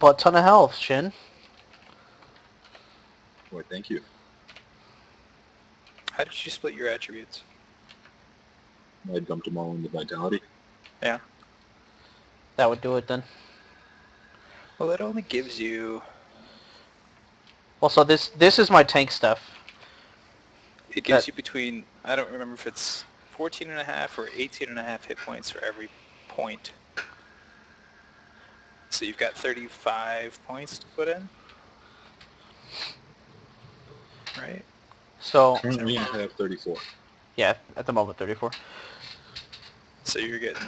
butt ton of health, Shin. Why, thank you. How did you split your attributes? I dumped them all into Vitality. Yeah. That would do it then. Well, it only gives you... Well, so this is my tank stuff. It gives you between, I don't remember if it's 14.5 or 18.5 hit points for every point. So you've got 35 points to put in? Right? So Currently I have 34. yeah, at the moment 34. So you're getting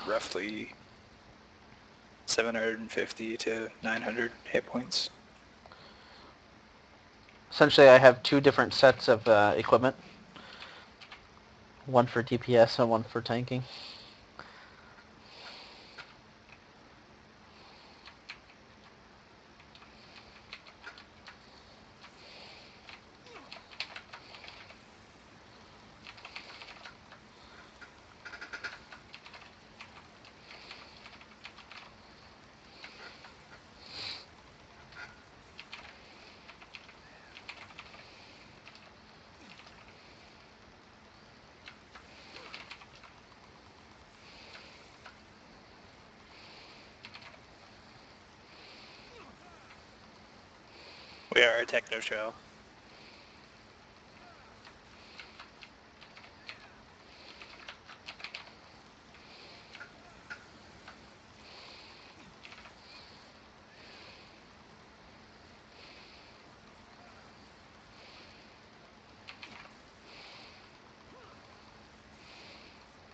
roughly 750 to 900 hit points. Essentially, I have two different sets of equipment. One for DPS and one for tanking. We are a techno show.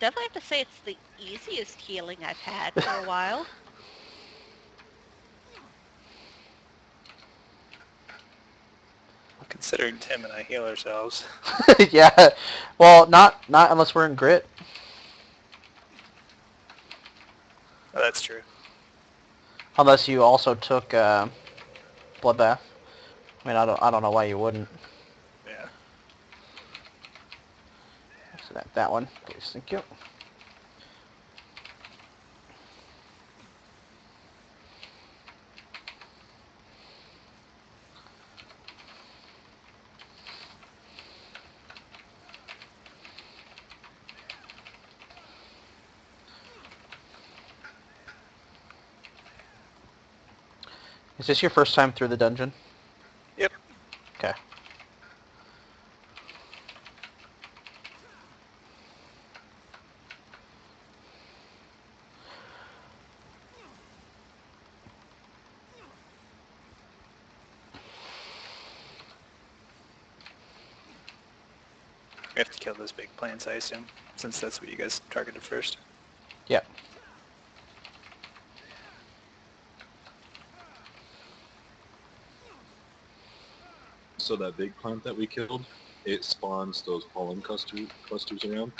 Definitely have to say it's the easiest healing I've had for a while. Considering Tim and I heal ourselves. Yeah. Well, not unless we're in grit. Oh, that's true. Unless you also took bloodbath. I mean, I don't know why you wouldn't. Yeah. So that one, please. Thank you. Is this your first time through the dungeon? Yep. Okay. We have to kill those big plants, I assume, since that's what you guys targeted first. Yep. So that big plant that we killed, it spawns those pollen clusters around.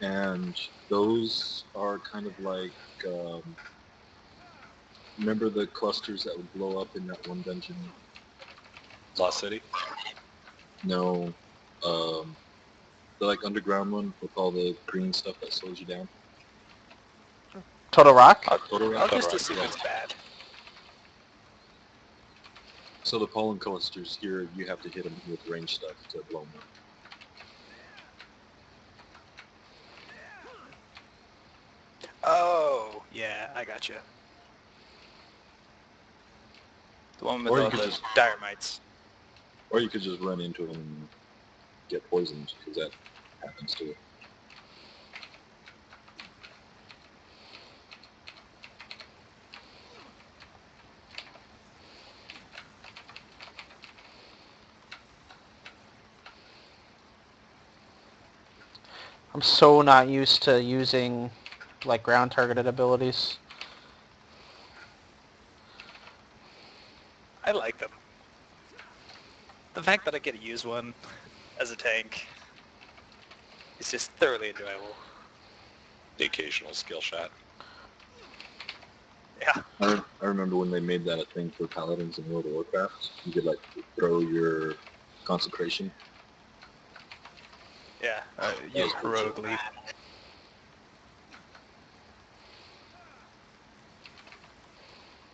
And those are kind of like, remember the clusters that would blow up in that one dungeon? Lost City? No. The like underground one with all the green stuff that slows you down. Total Rock? I'll just Rock, assume yeah. it's bad. So the pollen clusters here, you have to hit them with range stuff to blow them up. Oh, yeah, I gotcha. The one with Or you all could the just- dynamites. Or you could just run into them and get poisoned, because that happens too. I'm so not used to using like ground targeted abilities. I like them. The fact that I get to use one as a tank is just thoroughly enjoyable. The occasional skill shot. Yeah. I remember when they made that a thing for Paladins in World of Warcraft. You could like throw your consecration. Yeah, That use was cool heroic shit. leap.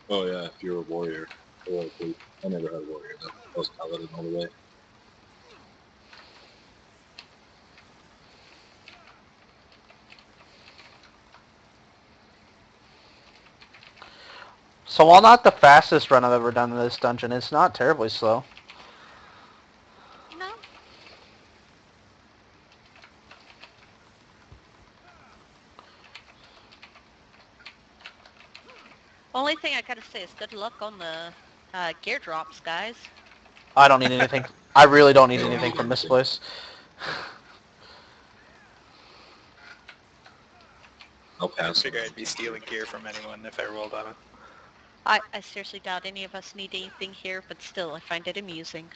Oh yeah, if you're a warrior. Or I never had a warrior though. I was paladin all the way. So while not the fastest run I've ever done in this dungeon, it's not terribly slow. No. Only thing I gotta say is good luck on the gear drops, guys. I don't need anything. I really don't need Yeah, I don't anything need from this anything. place. I'll I pass on figure that. I'd be stealing gear from anyone if I rolled on it. I seriously doubt any of us need anything here, but still, I find it amusing.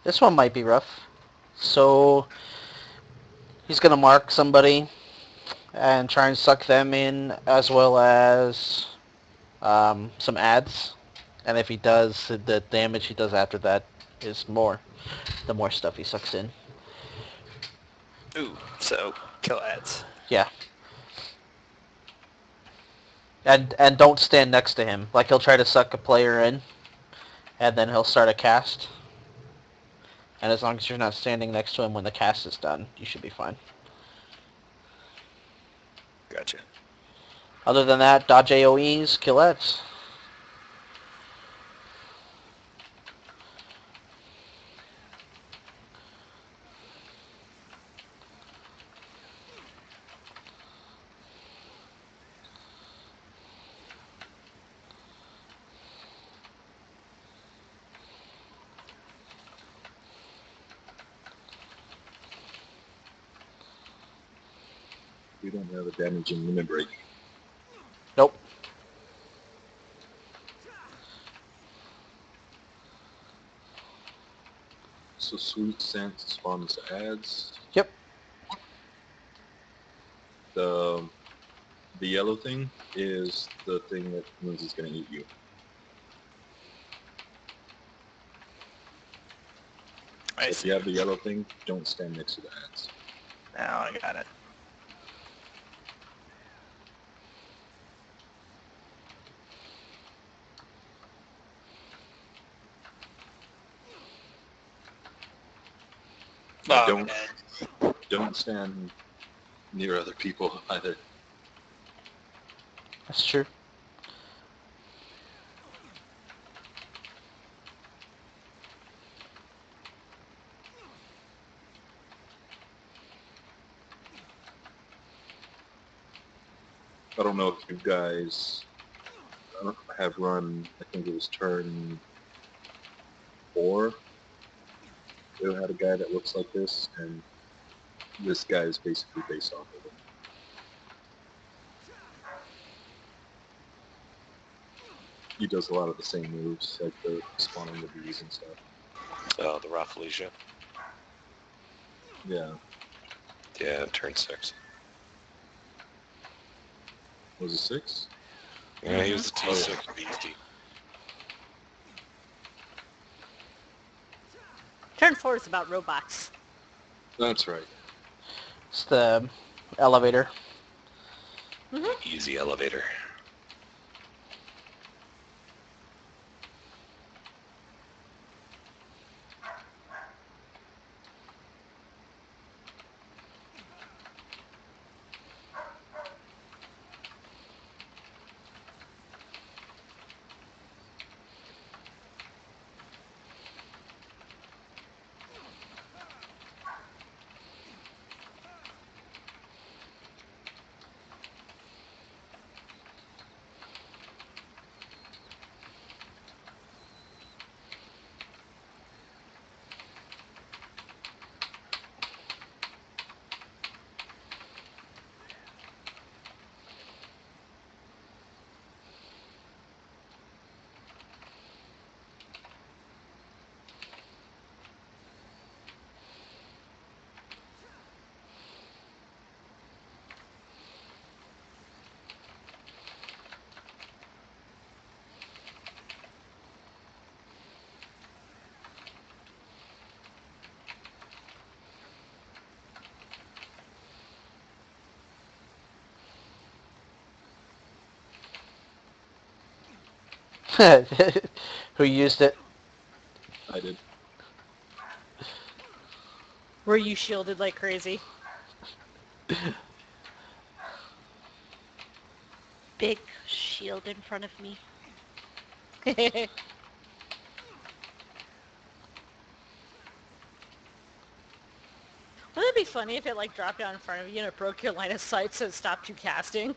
This one might be rough. So he's gonna mark somebody and try and suck them in, as well as some ads. And if he does, the damage he does after that is more. The more stuff he sucks in. Ooh, so kill ads. Yeah. And don't stand next to him. Like, he'll try to suck a player in, and then he'll start a cast. And as long as you're not standing next to him when the cast is done, you should be fine. Gotcha. Other than that, dodge AoEs, kill ads. We don't have a damaging limit break. Nope. So sweet scent spawns ads. Yep. The yellow thing is the thing that means it's gonna eat you. So I if see. you have the yellow thing, don't stand next to the ads. Now I got it. Now Oh, don't stand near other people either. That's true. I don't know if you guys have run, I think it was turn 4. They had a guy that looks like this, and this guy is basically based off of he does a lot of the same moves, like the spawning the bees and stuff. Oh, the Rafflesia. Yeah. Yeah, turn 6. Was it 6? Yeah, he was the Oh, T6 yeah. beastie. Turn 4 is about robots. That's right. It's the elevator. Easy elevator. Who used it? I did. Were you shielded like crazy? Big shield in front of me. Wouldn't it be funny if it like dropped down in front of you and it broke your line of sight so it stopped you casting?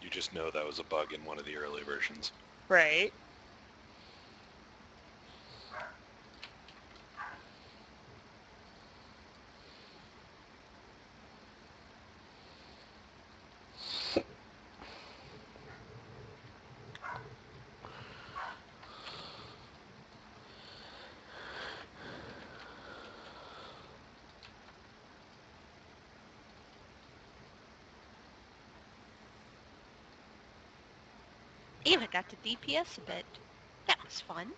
You just know that was a bug in one of the early versions. Right. Even got to DPS a bit. That was fun.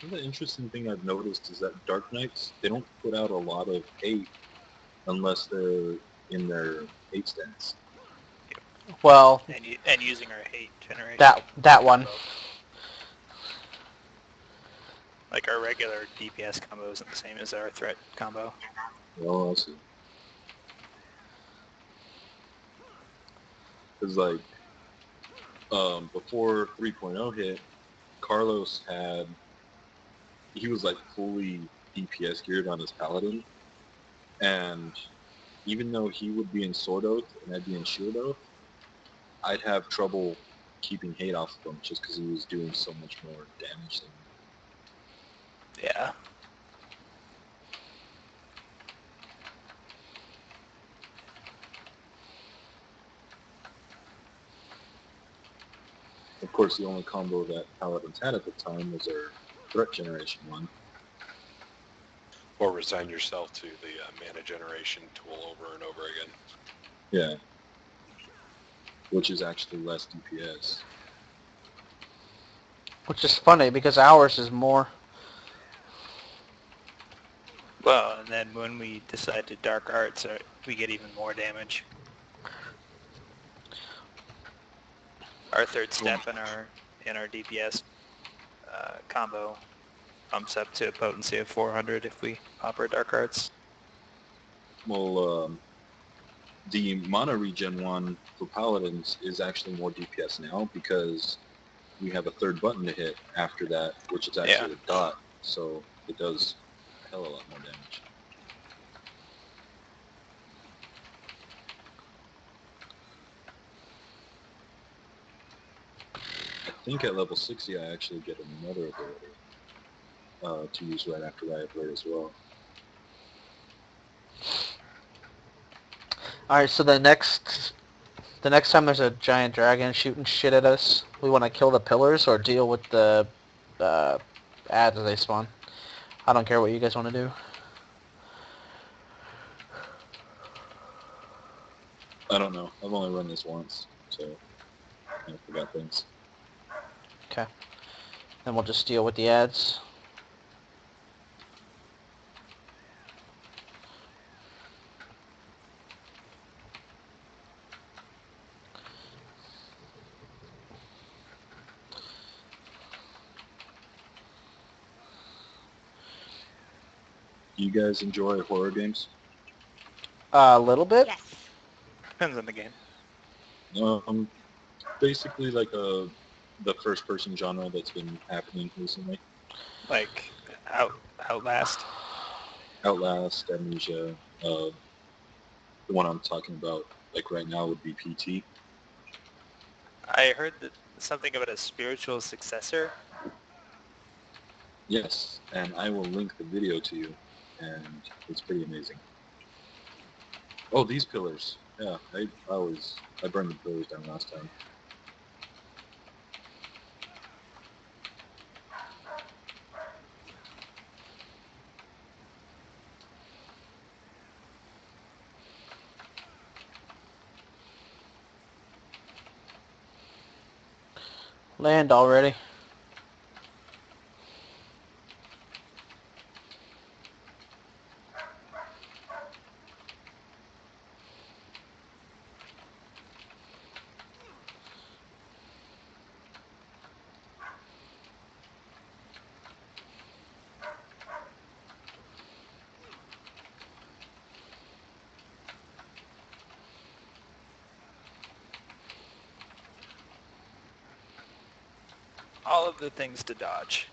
Another interesting thing I've noticed is that Dark Knights, they don't put out a lot of hate unless they're in their hate stance. Well, And using our hate generation. that one. combo. Like our regular DPS combo isn't the same as our threat combo. Oh, I see. Because, like, before 3.0 hit, Carlos he was, like, fully DPS geared on his Paladin. And even though he would be in Sword Oath and I'd be in Shield Oath, I'd have trouble keeping hate off of him just because he was doing so much more damage than me. Yeah. Of course, the only combo that Paladins had at the time was their threat generation one. Or resign yourself to the mana generation tool over and over again. Yeah. Which is actually less DPS. Which is funny because ours is more. Well, and then when we decide to Dark Arts, we get even more damage. Our third step in our DPS combo bumps up to a potency of 400 if we pop our Dark Arts. Well, the mana regen one for Paladins is actually more DPS now because we have a third button to hit after that, which is actually a dot, so it does a hell of a lot more damage. I think at level 60 I actually get another ability to use right after Riot Blade as well. Alright, so the next time there's a giant dragon shooting shit at us, we want to kill the pillars or deal with the ads as they spawn. I don't care what you guys want to do. I don't know. I've only run this once, so I kind of forgot things. Okay. Then we'll just deal with the ads. Do you guys enjoy horror games? A little bit. Yes. Depends on the game. Basically like the first-person genre that's been happening recently. Like Outlast. Outlast, Amnesia. The one I'm talking about, like right now, would be PT. I heard that something about a spiritual successor. Yes, and I will link the video to you, and it's pretty amazing. Oh, these pillars. Yeah, I burned the pillars down last time. Land already. All of the things to dodge.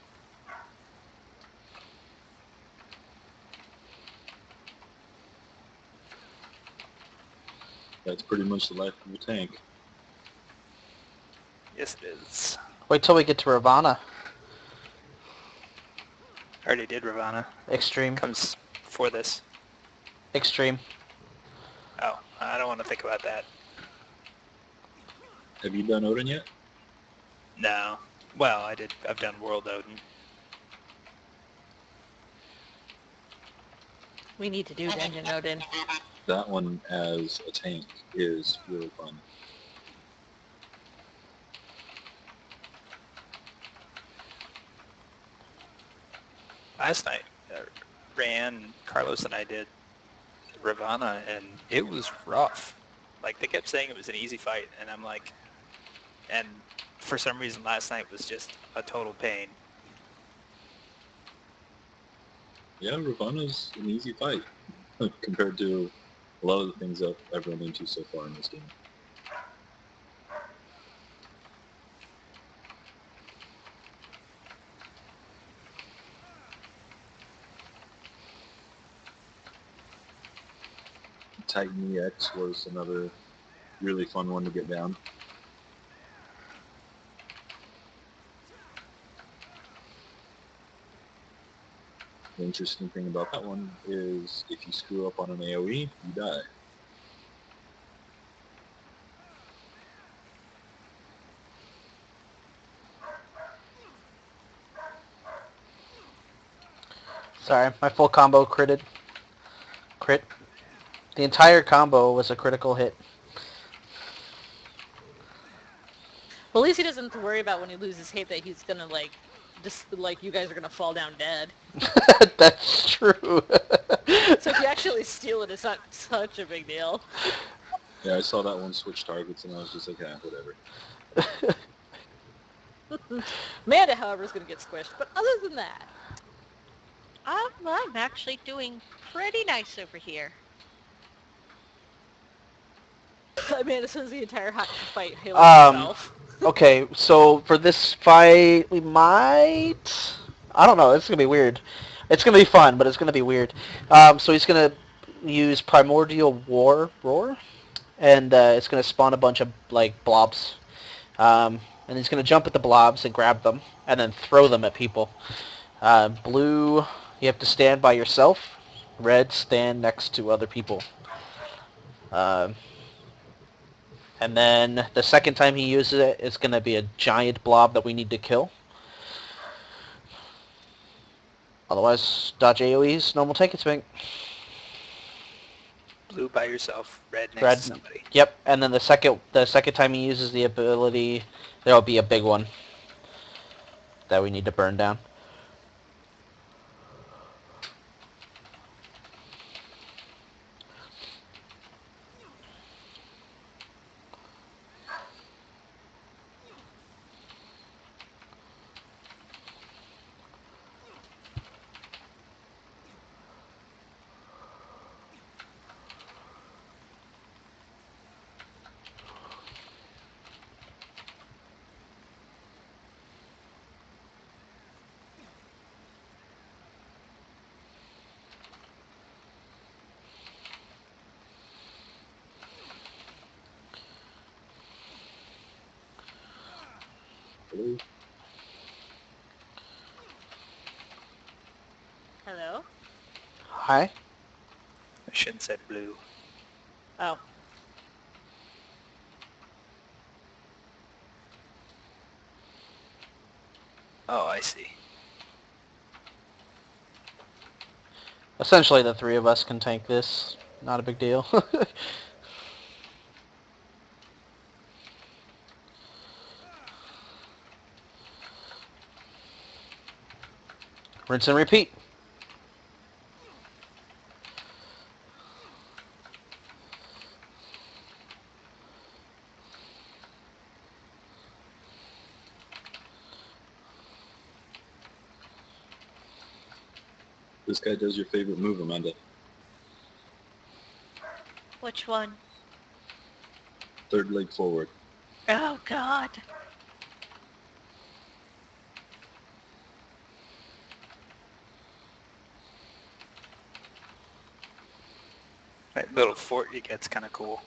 That's pretty much the life of a tank. Yes, it is. Wait till we get to Ravana. Already did Ravana. Extreme. Comes before this. Extreme. Oh, I don't want to think about that. Have you done Odin yet? No. Well, I've done World Odin. We need to do Dungeon Odin. That one as a tank is really fun. Last night, Carlos and I did Ravana, and it was rough. Like, they kept saying it was an easy fight, and I'm like... And for some reason, last night was just a total pain. Yeah, Ravana's an easy fight compared to a lot of the things that I've run into so far in this game. Titan EX was another really fun one to get down. The interesting thing about that one is if you screw up on an AoE, you die. Sorry, my full combo critted. Crit. The entire combo was a critical hit. Well, at least he doesn't have to worry about when he loses hate that he's gonna, like, just, like, you guys are gonna fall down dead. That's true. So if you actually steal it, it's not such a big deal. Yeah, I saw that one switch targets, and I was just like, yeah, whatever. Amanda, however, is going to get squished. But other than that, I'm actually doing pretty nice over here. Amanda spends the entire fight healing Um, herself. okay, so for this fight, we might... I don't know, it's going to be weird. It's going to be fun, but it's going to be weird. So he's going to use Primordial Roar, and it's going to spawn a bunch of, like, blobs. And he's going to jump at the blobs and grab them, and then throw them at people. Blue, you have to stand by yourself. Red, stand next to other people. Um, and then the second time he uses it, it's going to be a giant blob that we need to kill. Otherwise, dodge AoEs, normal take it, Spink. Blue by yourself, red next to Red, somebody. yep. And then the second time he uses the ability, there will be a big one that we need to burn down. Hello? Hello? Hi. I shouldn't said blue. Oh. Oh, I see. Essentially, the three of us can tank this. Not a big deal. Rinse and repeat. This guy does your favorite move, Amanda. Which one? Third leg forward. Oh, God. That little fort you get's kind of cool.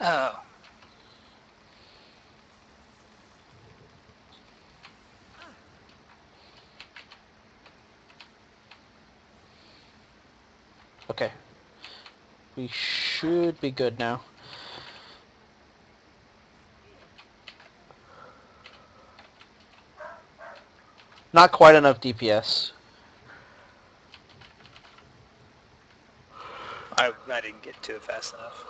Oh, Okay. We should be good now. Not quite enough DPS. I didn't get to it fast enough.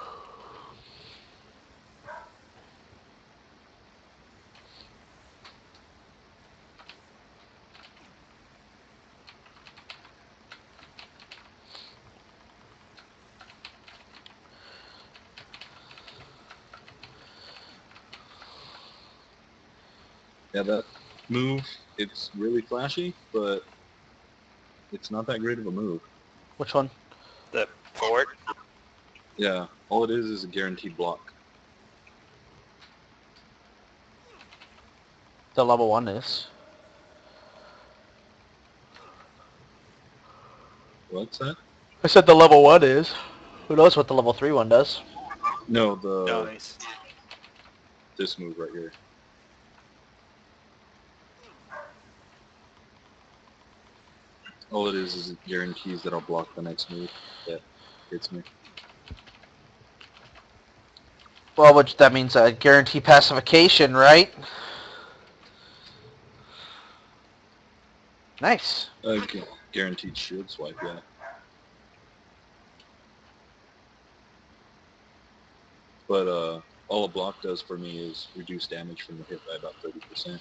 Yeah, that move, it's really flashy, but it's not that great of a move. Which one? The fort? Yeah, all it is a guaranteed block. The level 1 is. What's that? I said the level 1 is. Who knows what the level 3 one does? No, Nice. this move right here. All it is it guarantees that I'll block the next move that hits me. Well, which that means a guarantee pacification, right? Nice. Guaranteed shield swipe, yeah. But all a block does for me is reduce damage from the hit by about 30%.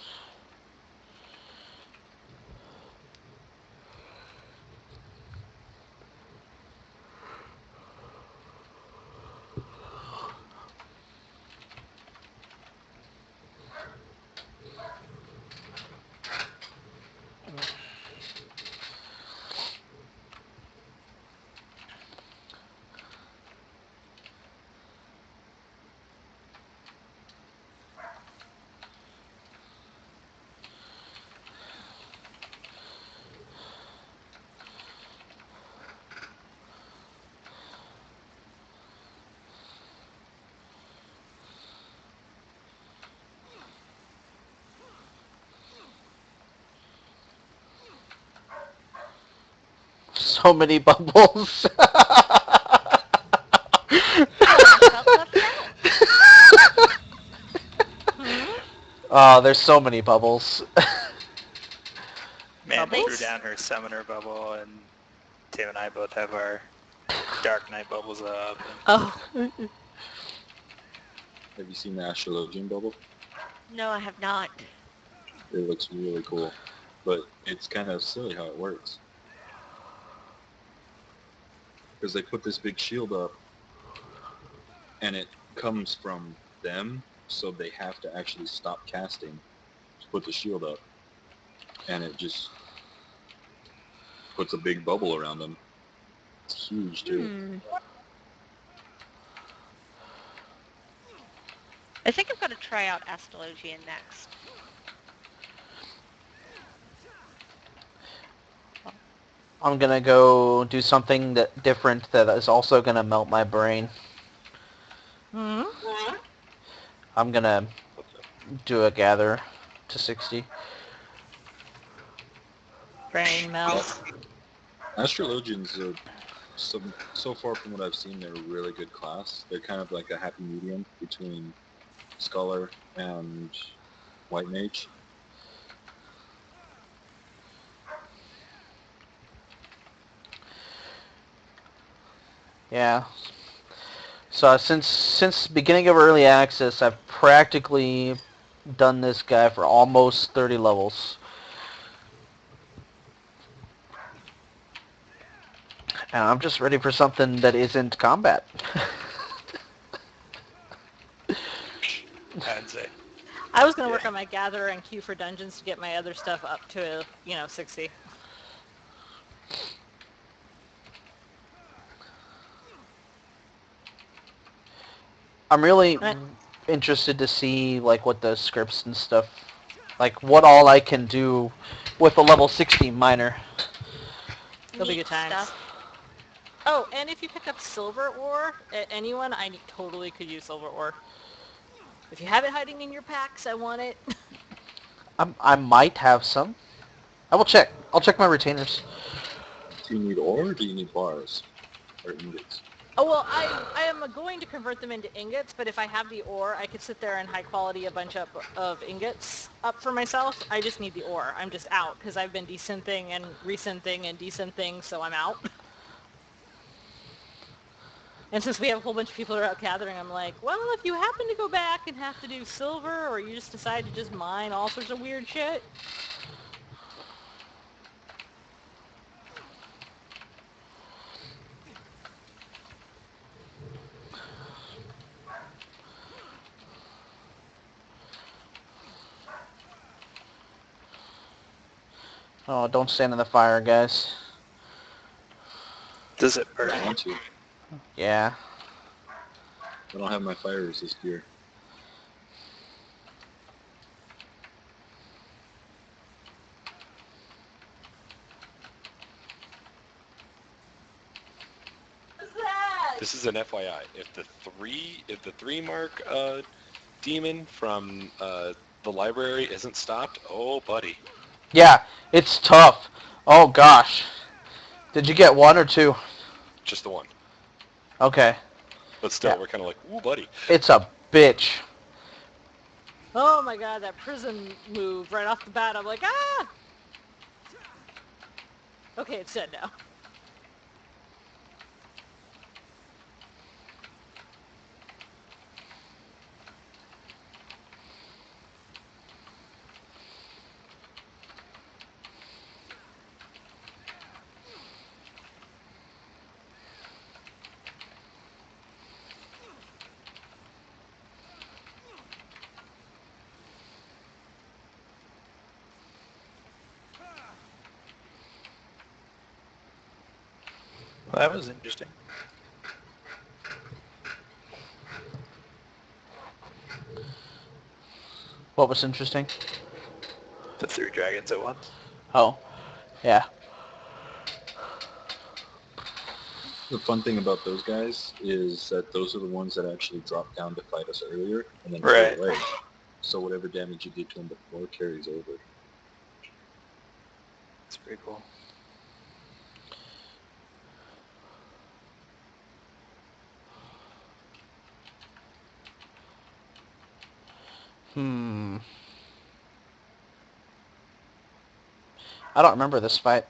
So many bubbles. I felt left out. Hmm? Oh, there's so many bubbles. Amanda threw Bubbles? down her summoner bubble, and Tim and I both have our Dark Knight bubbles up. And Oh. Have you seen the Astrologian bubble? No, I have not. It looks really cool. But it's kind of silly how it works. Because they put this big shield up, and it comes from them, so they have to actually stop casting to put the shield up. And it just puts a big bubble around them. It's huge, too. Hmm. I think I'm going to try out Astrologian next. I'm gonna go do something that different that is also gonna melt my brain. Hmm? I'm gonna What's that? do a gather to 60. Brain melt. Astrologians are, so far from what I've seen, they're a really good class. They're kind of like a happy medium between Scholar and White Mage. Yeah. So since beginning of early access, I've practically done this guy for almost 30 levels. And I'm just ready for something that isn't combat. I'd say I was going to Yeah. work on my gather and queue for dungeons to get my other stuff up to, 60. I'm really Right. interested to see like what the scripts and stuff, like what all I can do with a level 60 minor. It'll be Neat good times. stuff. Oh, and if you pick up silver ore, anyone, I totally could use silver ore. If you have it hiding in your packs, I want it. I might have some. I will check. I'll check my retainers. Do you need ore or do you need bars? Or ingots? Oh, well, I am going to convert them into ingots, but if I have the ore, I could sit there and high quality a bunch up of ingots up for myself. I just need the ore. I'm just out because I've been desynthing and resynthing and desynthing, so I'm out. And since we have a whole bunch of people that are out gathering, I'm like, well, if you happen to go back and have to do silver, or you just decide to just mine all sorts of weird shit. Oh, don't stand in the fire, guys. does it I burn? don't want to. Yeah. I don't have my fire resist gear. This is an FYI. If the three mark demon from the library isn't stopped, oh buddy, Yeah, it's tough. Oh gosh. Did you get one or two? just the one. Okay. But still, Yeah. we're kind of like, ooh buddy. It's a bitch. Oh my god, that prison move right off the bat. I'm like, ah! Okay, it's dead now. Well, that was interesting. What was interesting? The 3 dragons at once. Oh, yeah. The fun thing about those guys is that those are the ones that actually drop down to fight us earlier and then Right. go away. So whatever damage you did to them before carries over. That's pretty cool. I don't remember this fight.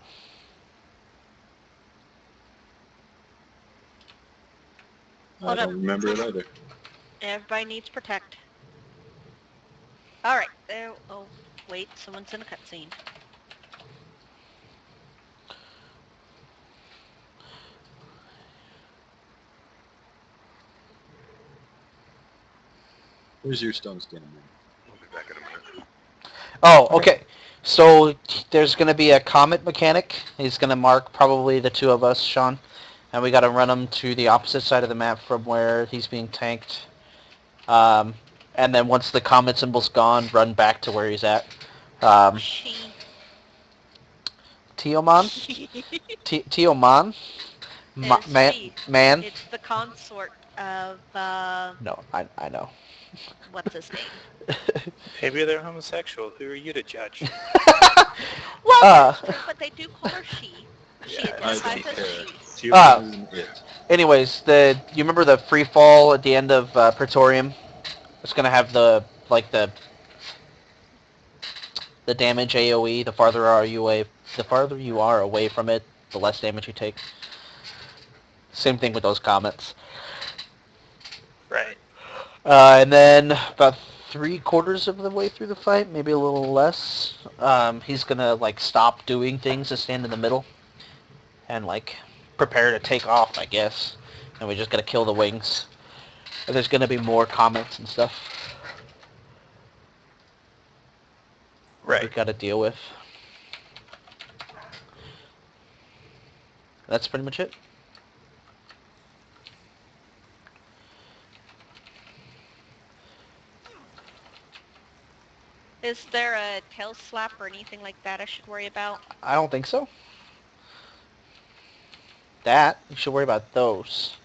I Hold up. don't remember it either. Everybody needs protect. All right. There. Oh, wait. Someone's in a cutscene. Where's your stone skin, man? I'll be back in a minute. Oh, okay. So there's going to be a comet mechanic. He's going to mark probably the two of us, Sean. And we got to run him to the opposite side of the map from where he's being tanked. And then once the comet symbol's gone, run back to where he's at. She. Tiomon? Tiomon? Is Man? she. Man? It's the consort of, No, I know. what's his name? Maybe they're homosexual. Who are you to judge? Well, that's true, but they do call her she. She Yeah, I identifies don't as care. she. Tiamat isn't it. Anyways, you remember the free fall at the end of Praetorium? It's gonna have the damage AOE. The farther you are away from it, the less damage you take. Same thing with those comets. Right. And then about 3/4 of the way through the fight, maybe a little less, he's gonna like stop doing things and stand in the middle and like prepare to take off, I guess. And we just gotta kill the wings. And there's gonna be more comets and stuff we Right. gotta deal with. That's pretty much it. Is there a tail slap or anything like that I should worry about? I don't think so. That, you should worry about those.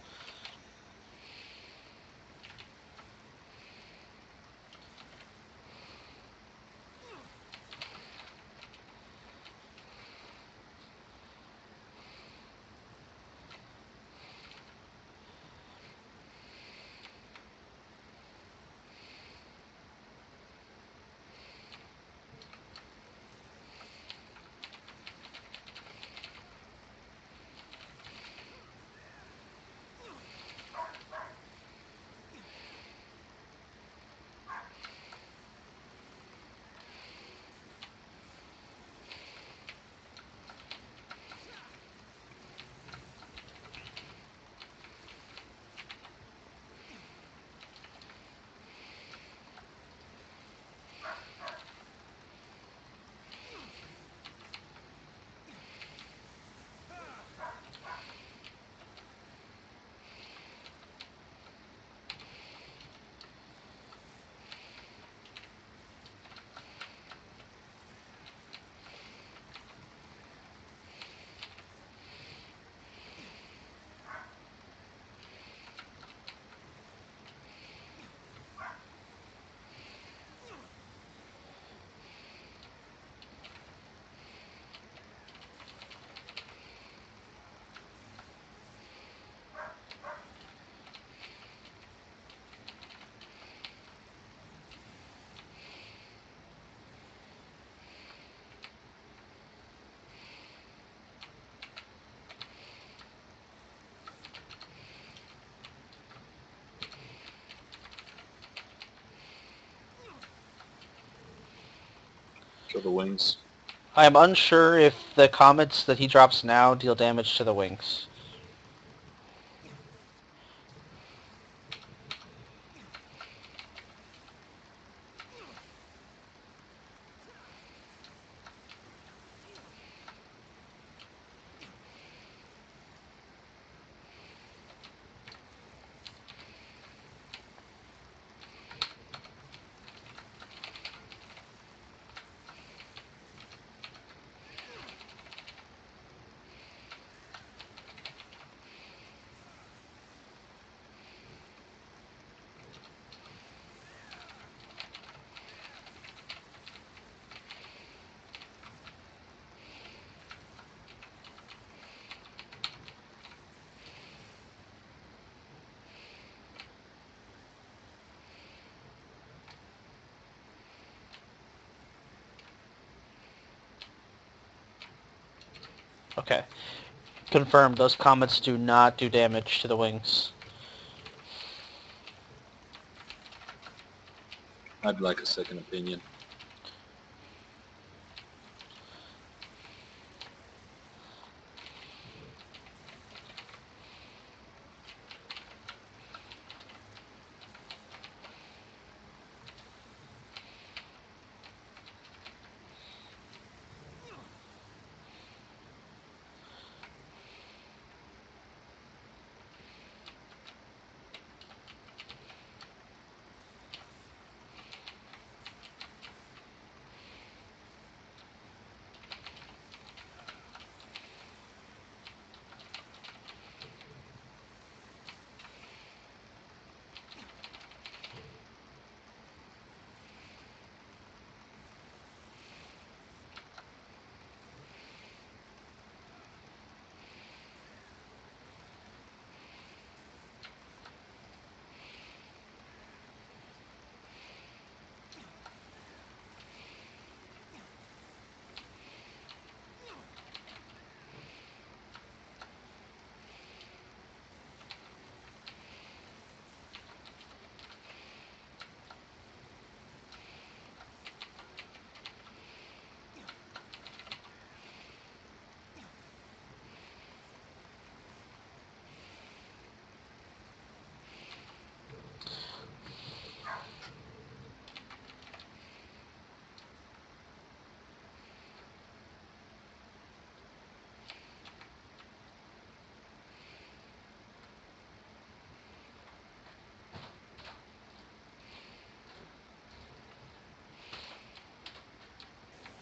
Kill the wings. I am unsure if the comets that he drops now deal damage to the wings. Okay. Confirmed, those comets do not do damage to the wings. I'd like a second opinion.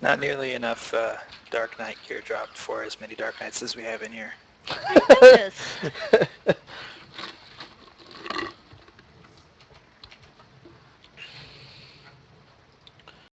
Not nearly enough Dark Knight gear dropped for as many Dark Knights as we have in here. I noticed.